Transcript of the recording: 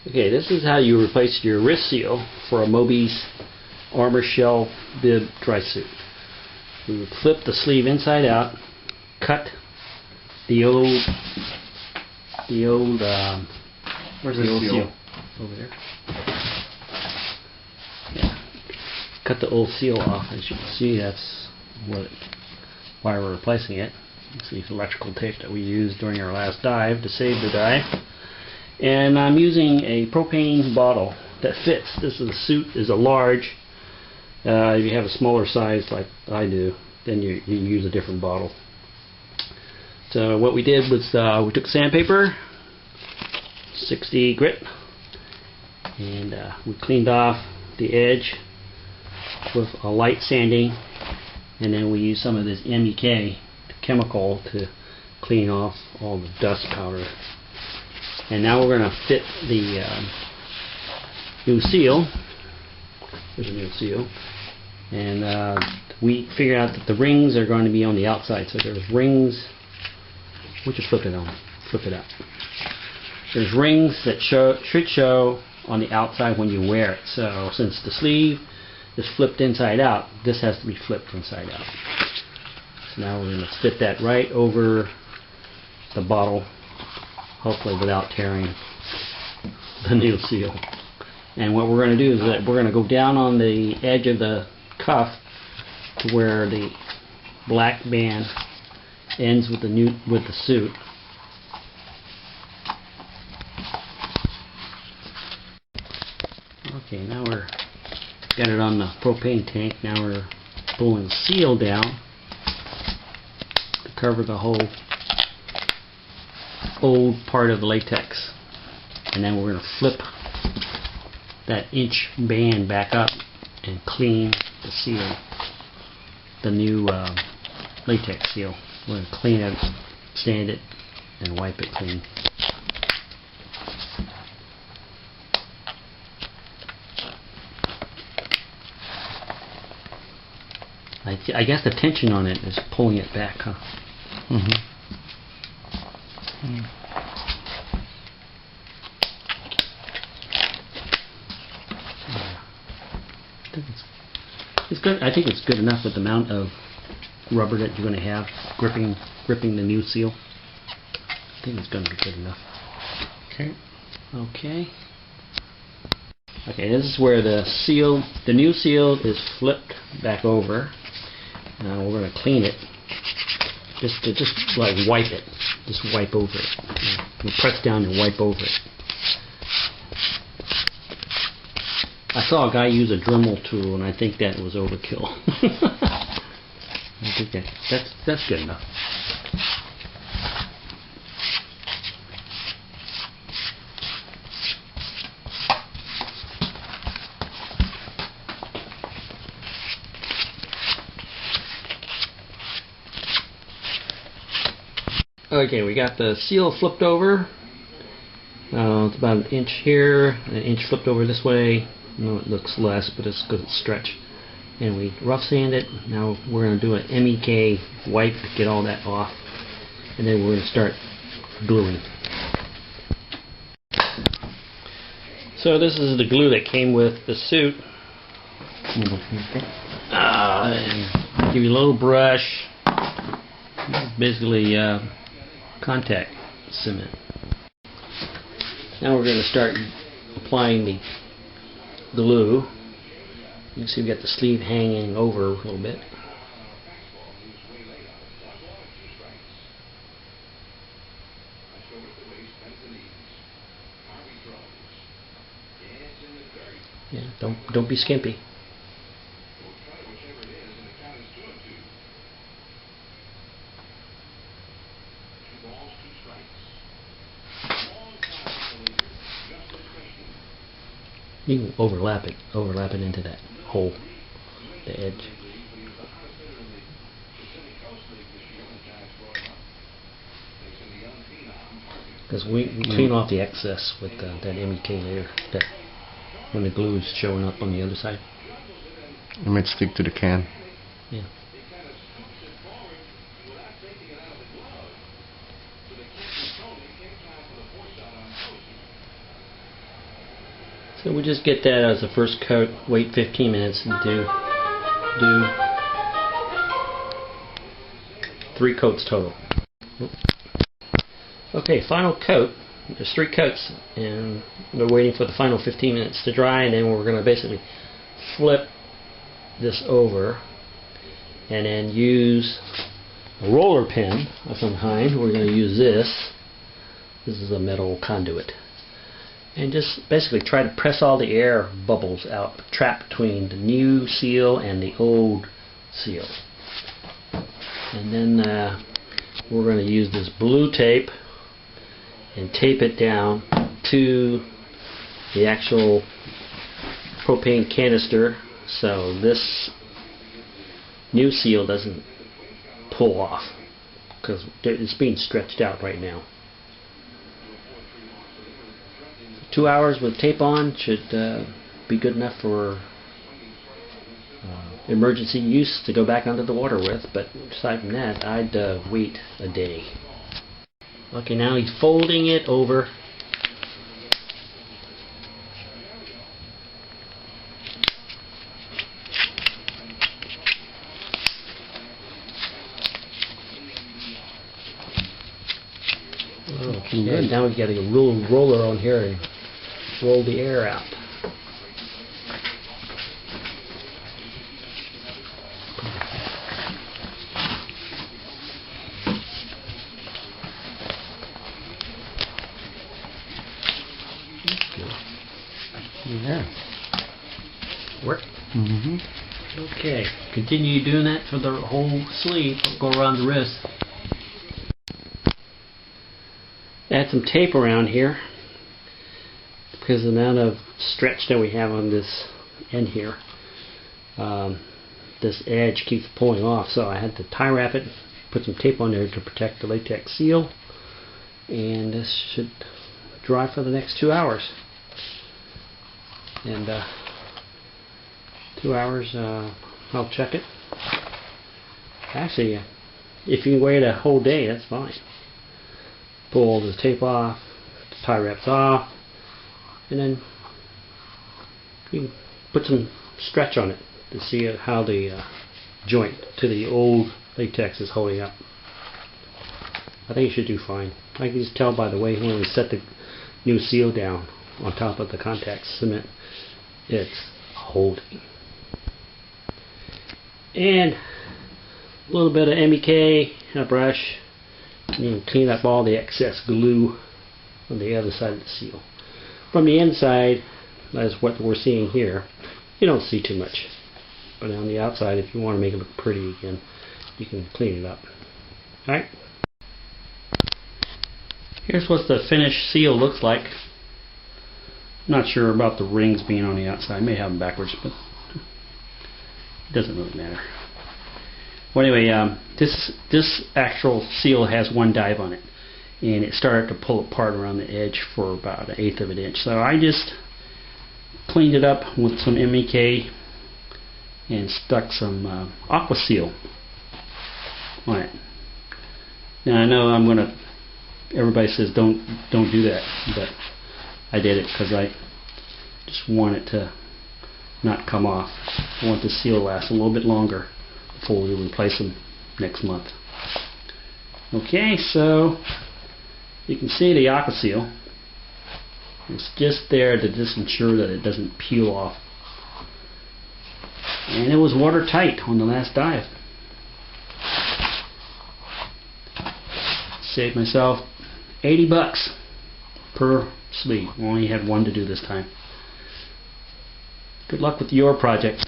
Okay, this is how you replace your wrist seal for a Mobbys armor shell bib Drysuit. We would flip the sleeve inside out, cut the old where's the old seal? Over there. Yeah. Cut the old seal off. As you can see, that's why we're replacing it. It's the electrical tape that we used during our last dive to save the dive. And I'm using a propane bottle that fits. This is suit is a large. If you have a smaller size like I do, then you use a different bottle. So what we did was we took sandpaper, 60 grit, and we cleaned off the edge with a light sanding, and then we used some of this MEK chemical to clean off all the dust powder. And now we're going to fit the new seal. There's a new seal. And we figured out that the rings are going to be on the outside. So there's rings. We'll just flip it on. Flip it out. There's rings that should show on the outside when you wear it. So since the sleeve is flipped inside out, this has to be flipped inside out. So now we're going to fit that right over the bottle, hopefully without tearing the new seal. And what we're going to do is that we're going to go down on the edge of the cuff to where the black band ends with the suit. Okay, now we're got it on the propane tank. Now we're pulling the seal down to cover the whole old part of the latex, and then we're going to flip that inch band back up and clean the seal, the new latex seal. We're going to clean it, sand it, and wipe it clean. I guess the tension on it is pulling it back, huh? Mm-hmm. It's good. I think it's good enough with the amount of rubber that you're going to have gripping the new seal. I think it's going to be good enough. Okay. Okay, this is where the new seal is flipped back over. Now we're going to clean it. Just like wipe it. Just wipe over it. You press down and wipe over it. I saw a guy use a Dremel tool, and I think that was overkill. I think that's good enough. Okay, we got the seal flipped over. It's about an inch here, an inch flipped over this way. No, it looks less, but it's because it's stretched. And we rough sand it. Now we're going to do an MEK wipe to get all that off, and then we're going to start gluing. So this is the glue that came with the suit. Give you a little brush. Basically contact cement. Now we're going to start applying the glue. You can see we've got the sleeve hanging over a little bit. Yeah, don't be skimpy. You can overlap it into that hole, the edge. Because we clean off the excess with that MEK layer, that when the glue is showing up on the other side. It might stick to the can. Yeah. So we just get that as a first coat, wait 15 minutes and do 3 coats total. Okay, final coat. There's 3 coats and we're waiting for the final 15 minutes to dry, and then we're going to basically flip this over and then use a roller pin of some kind. We're going to use this. This is a metal conduit. And just basically try to press all the air bubbles out trapped between the new seal and the old seal. And then we're going to use this blue tape and tape it down to the actual propane canister so this new seal doesn't pull off, because it's being stretched out right now. 2 hours with tape on should be good enough for emergency use to go back under the water with, but aside from that, I'd wait a day. Okay, now he's folding it over. Okay, now we got a roller on here and roll the air out. Yeah. Work? Mm-hmm. Okay, continue doing that for the whole sleeve. Go around the wrist. Add some tape around here because of the amount of stretch that we have on this end here. This edge keeps pulling off, so I had to tie wrap it, put some tape on there to protect the latex seal, and this should dry for the next 2 hours. And 2 hours, I'll check it. Actually, if you can wait a whole day, that's fine. Pull the tape off, the tie wraps off, and then you can put some stretch on it to see how the joint to the old latex is holding up. I think it should do fine. I can just tell by the way when we set the new seal down on top of the contact cement, it's holding. And a little bit of MEK and a brush, and you can clean up all the excess glue on the other side of the seal. From the inside, as what we're seeing here, you don't see too much. But on the outside, if you want to make it look pretty again, you can clean it up. Alright? Here's what the finished seal looks like. Not sure about the rings being on the outside. I may have them backwards, but it doesn't really matter. Well, anyway, this actual seal has one dive on it, and it started to pull apart around the edge for about 1/8 of an inch. So I just cleaned it up with some MEK and stuck some aqua seal on it. Now I know everybody says don't do that, but I did it because I just want it to not come off. I want the seal to last a little bit longer before we replace them next month. Okay, so you can see the aqua seal. It's just there to just ensure that it doesn't peel off. And it was watertight on the last dive. Saved myself $80 per sleeve. Only had one to do this time. Good luck with your project.